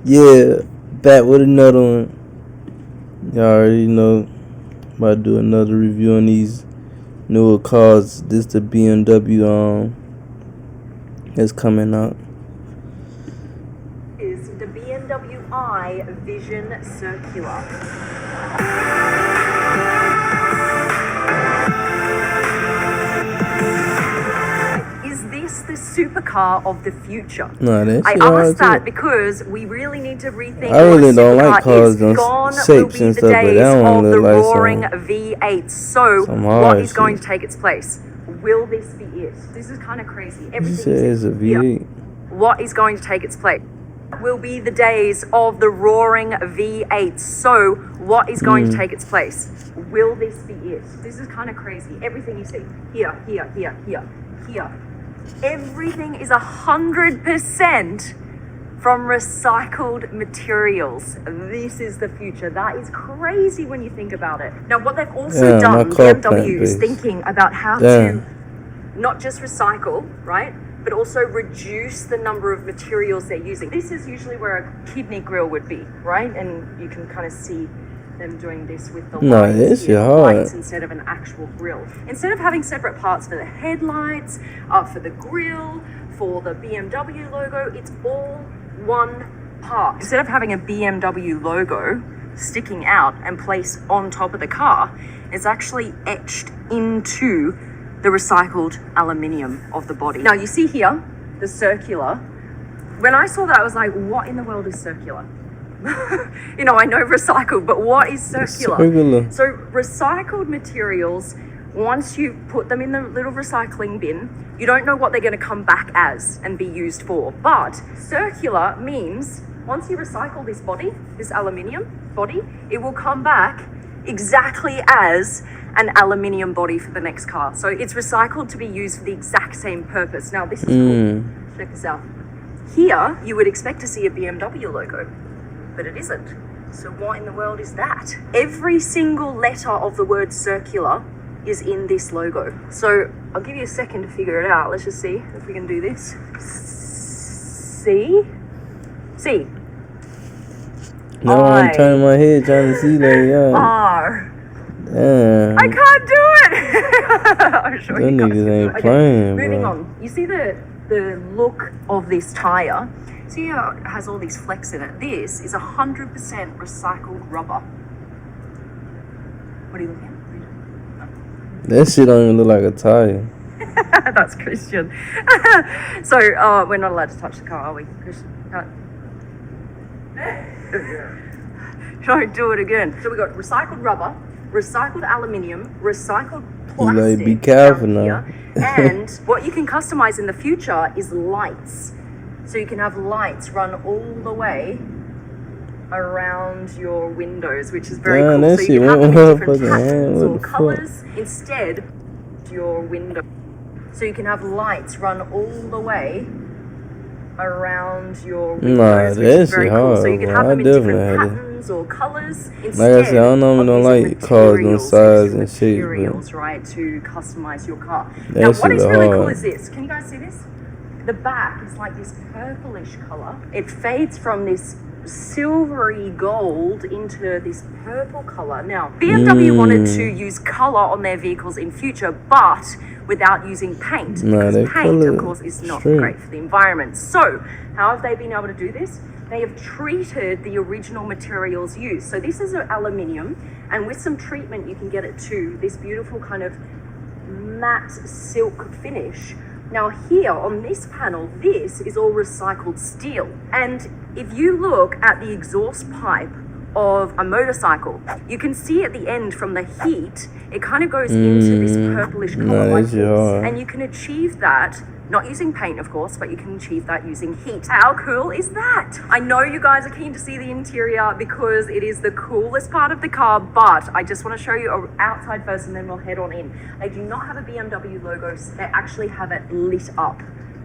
Yeah, back with another one. Y'all already know. About to do another review on these newer cars. This the BMW that's coming out. Is the BMW I Vision Circular. The supercar of the future. Nah, I asked that because we really need to rethink I really what don't like cars gone shapes will be and the stuff, but days that one of the look like roaring V8. So what is going to take its place? Will this be it? This is kind of crazy. Everything is a V8. What is going to take its place? Will be the days of the roaring V8. So what is going to take its place? Will this be it? This is kind of crazy. Everything you see here. Everything is 100% from recycled materials. This is the future. That is crazy when you think about it. Now, what they've also done, BMW is thinking about how to not just recycle, right, but also reduce the number of materials they're using. This is usually where a kidney grill would be, right? And you can kind of see them doing this with the lights instead of an actual grill. Instead of having separate parts for the headlights, for the grill, for the BMW logo, it's all one part. Instead of having a BMW logo sticking out and placed on top of the car, it's actually etched into the recycled aluminium of the body. Now you see here, the circular. When I saw that, I was like, what in the world is circular? You know, I know recycled, but what is circular? So recycled materials, once you put them in the little recycling bin, you don't know what they're going to come back as and be used for. But circular means once you recycle this body, this aluminium body, it will come back exactly as an aluminium body for the next car. So it's recycled to be used for the exact same purpose. Now this is cool. Check this out. Here, you would expect to see a BMW logo, but it isn't. So what in the world is that? Every single letter of the word circular is in this logo. So I'll give you a second to figure it out. Let's just see if we can do this. C. No, I'm turning my head trying to see that. R. Damn. I can't do it. I'm sure them niggas ain't playing, moving on. You see the look of this tire? See how it has all these flecks in it? This is 100% recycled rubber. What are you looking at? That shit don't even look like a tire. That's Christian. So, we're not allowed to touch the car, are we, Christian? Don't do it again. So we got recycled rubber, recycled aluminium, recycled plastic. Be careful now. And what you can customize in the future is lights. So you can have lights run all the way around your windows, which is very cool. So you can have them in different patterns or colors instead your window. So you can have lights run all the way around your windows, which is very cool. So you can have them in different patterns or colors instead. Like I said, I don't like cars on size and shape, right, to customize your car. Now, what is really cool is this. Can you guys see this? The back is like this purplish color. It fades from this silvery gold into this purple color. Now, BMW wanted to use color on their vehicles in future, but without using paint. Because paint, of course, is not great for the environment. So, how have they been able to do this? They have treated the original materials used. So this is aluminium, and with some treatment, you can get it to this beautiful kind of matte silk finish. Now here on this panel, this is all recycled steel. And if you look at the exhaust pipe of a motorcycle, you can see at the end from the heat, it kind of goes into this purplish color like this. And you can achieve that, not using paint of course, but you can achieve that using heat. How cool is that? I know you guys are keen to see the interior because it is the coolest part of the car, but I just want to show you outside first and then we'll head on in. They do not have a BMW logo, they actually have it lit up.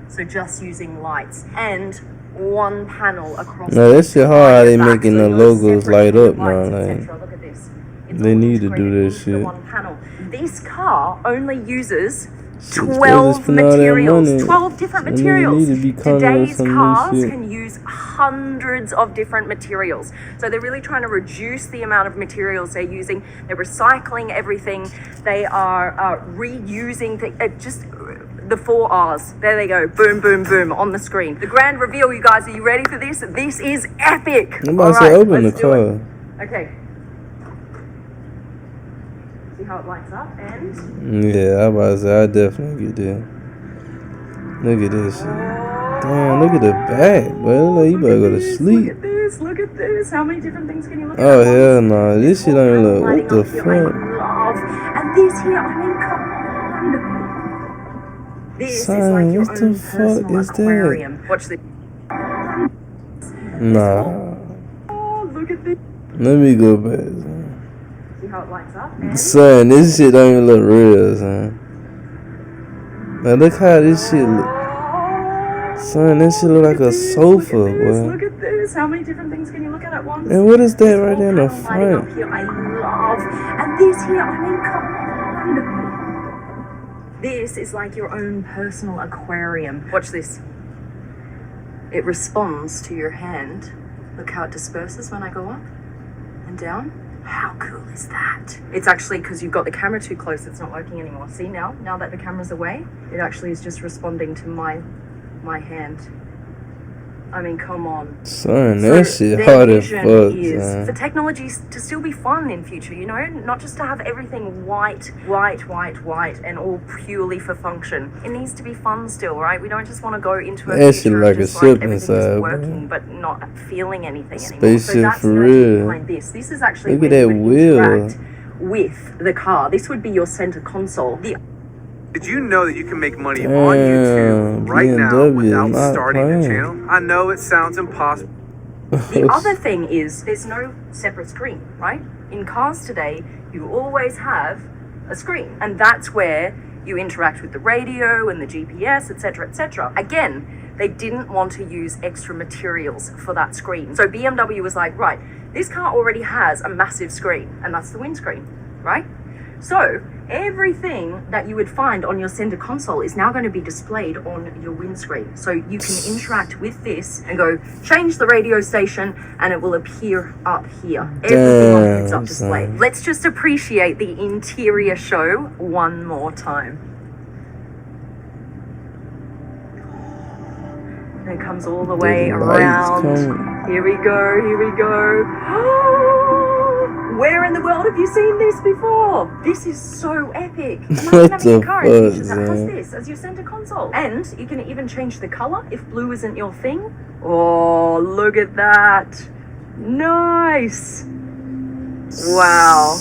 So just using lights and one panel across. No, that's shit hard how they making the logos light up now. Like, look at this. they need to do this shit. One panel. This car only uses 12 materials, 12 different materials. Today's Today's cars can use hundreds of different materials. So they're really trying to reduce the amount of materials they're using. They're recycling everything. They are reusing just the 4 R's. There they go. Boom, boom, boom on the screen. The grand reveal, you guys. Are you ready for this? This is epic. I'm about to say open the car. Okay. See how it lights up and... Yeah, I'm about to say I definitely get that. Look at this shit. Damn, look at the back, bro. Like, you better go to sleep. Look at this, look at this. How many different things can you look at? Oh, hell no. This shit don't even look. What the fuck? And this here, I mean, come on. This Son, is like your what own the fuck personal is aquarium. that? Watch this. Nah. Oh, look at this. Let me go back, son. See how it lights up? And... Son, this shit don't even look real, son. Now look how this shit look. Son, this shit look like a sofa, boy. Look at this. How many different things can you look at once? And what is that right there in the front? Here, I love. And this here, I mean, come on. This is like your own personal aquarium. Watch this. It responds to your hand. Look how it disperses when I go up and down. How cool is that? It's actually because you've got the camera too close, it's not working anymore. See now that the camera's away, it actually is just responding to my hand. I mean, come on. Son, that shit hard as fuck, son. For technology to still be fun in future, you know? Not just to have everything white, and all purely for function. It needs to be fun still, right? We don't just want to go into a future like just a ship everything inside, is working, bro. but not feeling anything anymore. Spaceship So that's for the real. idea behind this. This is actually Look at where that you would wheel. interact with the car. This would be your center console. Did you know that you can make money on YouTube right now BMW without not starting playing. a channel? I know it sounds impossible. The other thing is there's no separate screen, right? In cars today, you always have a screen, and that's where you interact with the radio and the GPS, etc., etc. Again, they didn't want to use extra materials for that screen. So BMW was like, right, this car already has a massive screen, and that's the windscreen, right? So everything that you would find on your center console is now going to be displayed on your windscreen. So you can interact with this and go, change the radio station, and it will appear up here. Everything on the heads-up display. Let's just appreciate the interior show one more time. And it comes all the way around. Here we go, here we go. Where in the world have you seen this before? This is so epic. Imagine having a car in the future that has this as your center console. And you can even change the color if blue isn't your thing. Oh, look at that. Nice. Wow.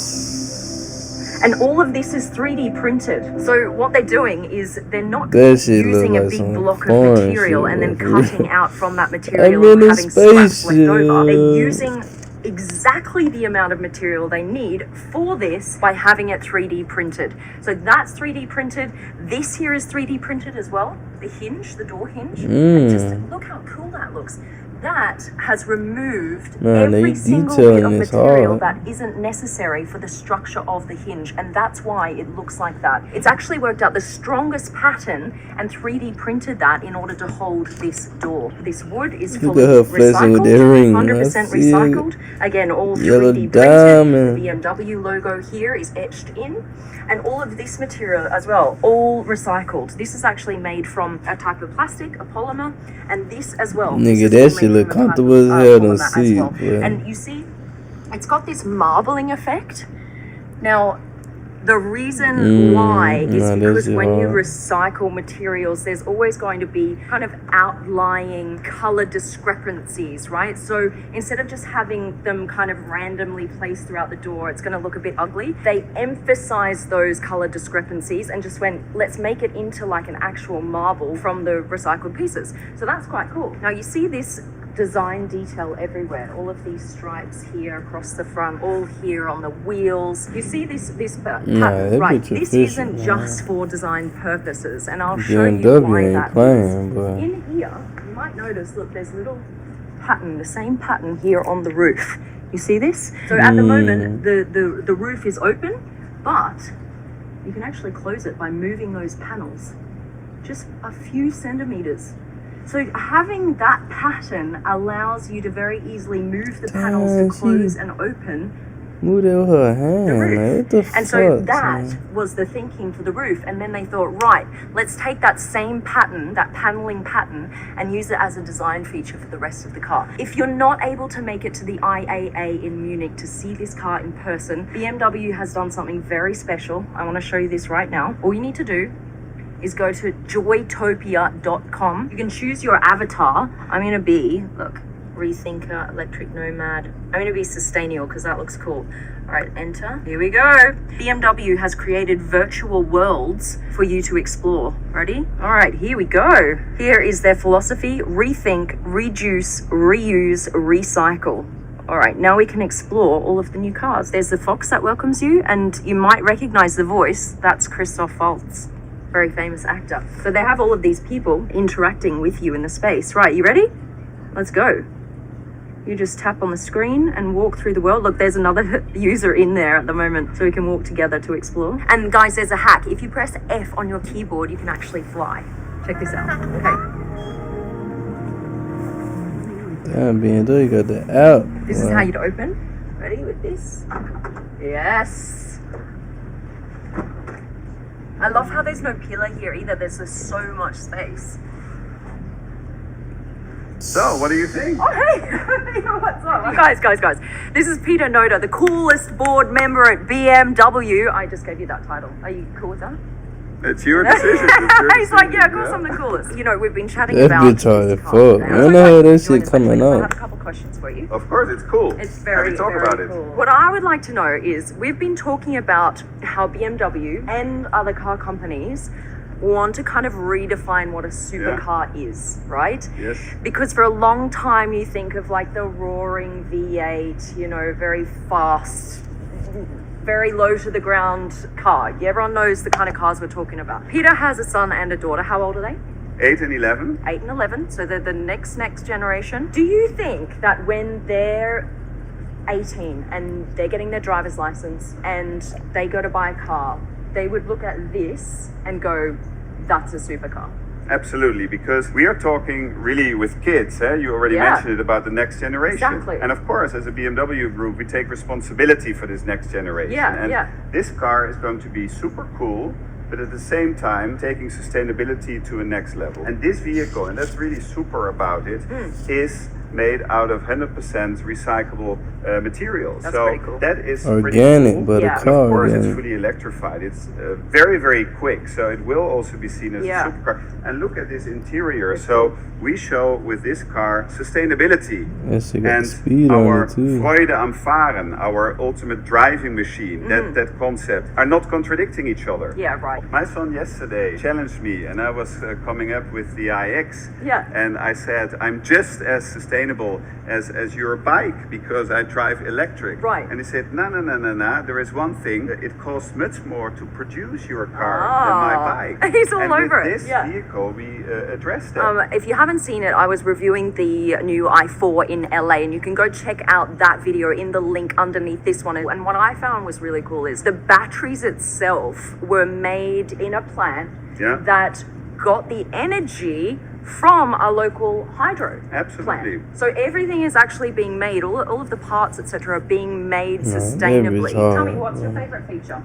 And all of this is 3D printed. So what they're doing is they're not using a big block of material and then cutting out from that material and having scraps left over. They're using exactly the amount of material they need for this by having it 3D printed. So that's 3D printed. This here is 3D printed as well. The hinge, the door hinge. And just look how cool that looks. That has removed every single bit of material that isn't necessary for the structure of the hinge, and that's why it looks like that. It's actually worked out the strongest pattern and 3D printed that in order to hold this door. This wood is fully recycled, 100% recycled. Again, all 3D printed. The BMW logo here is etched in, and all of this material as well, all recycled. This is actually made from a type of plastic, a polymer, and this as well. Nigga, that shit look comfortable as hell to see. Well. And you see, it's got this marbling effect. Now, the reason why is because when you recycle materials, there's always going to be kind of outlying color discrepancies, right? So instead of just having them kind of randomly placed throughout the door, it's going to look a bit ugly. They emphasize those color discrepancies and just went, let's make it into like an actual marble from the recycled pieces. So that's quite cool. Now you see this design detail everywhere, all of these stripes here across the front, all here on the wheels. You see this pattern, right? This isn't just for design purposes, and I'll show you why that is. In here, you might notice, look, there's a little pattern, the same pattern here on the roof. You see this? So at the moment, the roof is open, but you can actually close it by moving those panels just a few centimeters. So having that pattern allows you to very easily move the panels to close and open Move that with her hand. the roof. Like, what the And so fuck, that man? was the thinking for the roof. And then they thought, right, let's take that same pattern, that paneling pattern, and use it as a design feature for the rest of the car. If you're not able to make it to the IAA in Munich to see this car in person, BMW has done something very special. I want to show you this right now. All you need to do is go to joytopia.com. You can choose your avatar. I'm going to be, look, rethinker, electric nomad. I'm going to be sustainable because that looks cool. All right, enter. Here we go. BMW has created virtual worlds for you to explore. Ready? All right, here we go. Here is their philosophy: rethink, reduce, reuse, recycle. All right, now we can explore all of the new cars. There's the Fox that welcomes you, and you might recognize the voice. That's Christoph Waltz, very famous actor. So they have all of these people interacting with you in the space. Right, you ready? Let's go. You just tap on the screen and walk through the world. Look, there's another user in there at the moment, so we can walk together to explore. And guys, there's a hack. If you press F on your keyboard, you can actually fly. Check this out. Okay. Damn, BMW, you got that out. This is how you'd open. Ready with this? Yes. I love how there's no pillar here either. There's just so much space. So, what do you think? Oh, hey! What's up? Guys. This is Peter Noda, the coolest board member at BMW. I just gave you that title. Are you cool with that? It's your decision. He's like, yeah, of course I'm the coolest. You know, we've been chatting That about... bitch hard as fuck. When the hell that shit coming I up? have a couple questions for you. Of course, it's cool. It's very, talk very about it. cool. What I would like to know is, we've been talking about how BMW and other car companies want to kind of redefine what a supercar is, right? Yes. Because for a long time you think of like the roaring V8, you know, very fast, very low to the ground car. Everyone knows the kind of cars we're talking about. Peter has a son and a daughter. How old are they? 8 and 11. 8 and 11, so they're the next generation. Do you think that when they're 18 and they're getting their driver's license and they go to buy a car, they would look at this and go, that's a supercar? Absolutely, because we are talking really with kids. You already mentioned it about the next generation. Exactly. And of course, as a BMW group, we take responsibility for this next generation. This car is going to be super cool, but at the same time, taking sustainability to a next level. And this vehicle, and that's really super about it, is made out of 100% recyclable materials. That's so pretty cool. that is Organic, pretty cool. but a Yeah. car. Of course, Organic. it's fully electrified. It's very, very quick, so it will also be seen as a supercar. And look at this interior. So we show with this car sustainability That shit got and speed on our it too. Freude am Fahren, our ultimate driving machine. That concept are not contradicting each other. Yeah, right. My son yesterday challenged me, and I was coming up with the iX. Yeah. And I said, I'm just as sustainable as your bike because I drive electric. Right. And he said, no. There is one thing. It costs much more to produce your car than my bike. He's all and over with it. this Yeah. vehicle, we addressed that. If you haven't seen it, I was reviewing the new I.F.O in LA, and you can go check out that video in the link underneath this one. And what I found was really cool is the batteries itself were made in a plant that got the energy from a local hydro Absolutely. plant. So everything is actually being made, all of the parts, etc., are being made Yeah, sustainably. hard. Tell me, what's your favorite feature?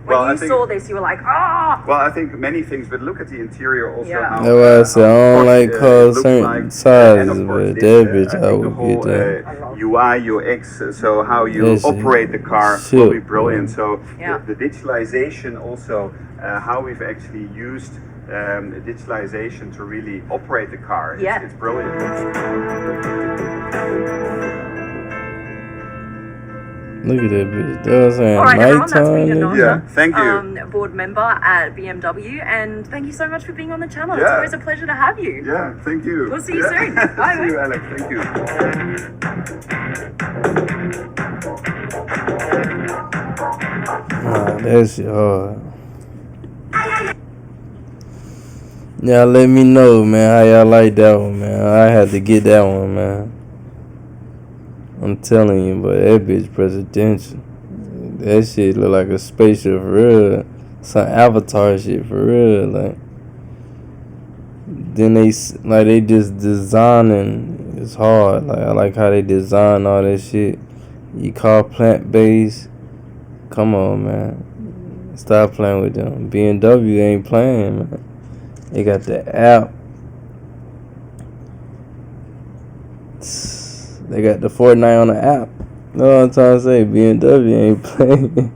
When Well, I you think- saw this, you were like, ah! Well, I think many things, but look at the interior also. Yeah. How, That's why I said I don't how like it cars looks certain like. sizes, And of course but this, that bitch I I think the would whole get that. UI, UX, so how you That shit operate the car shit, will be brilliant. man. So Yeah. the digitalization also, how we've actually used digitalization to really operate the car. It's brilliant. Look at that bitch. That was saying All right, everyone, that's nighttime. Peter nigga. Yeah, thank you. Board member at BMW, and thank you so much for being on the channel. It's Yeah. always a pleasure to have you. Yeah, thank you. We'll see you soon. Bye. See you, Alex. Thank you. Nah, that shit hard. Y'all let me know, man, how y'all like that one, man. I had to get that one, man. I'm telling you, but that bitch presidential. That shit look like a spaceship for real. some Avatar shit for real. Like, then they just designing. It's hard. Like, I like how they design all that shit. You call plant based. Come on, man. Stop playing with them. BMW ain't playing, man. They got the app. They got the Fortnite on the app. You know what I'm trying to say? BMW ain't playing.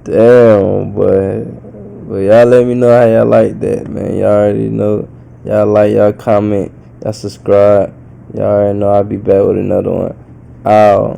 Damn, but y'all let me know how y'all like that, man. Y'all already know. Y'all like, y'all comment, y'all subscribe. Y'all already know I'll be back with another one. Out.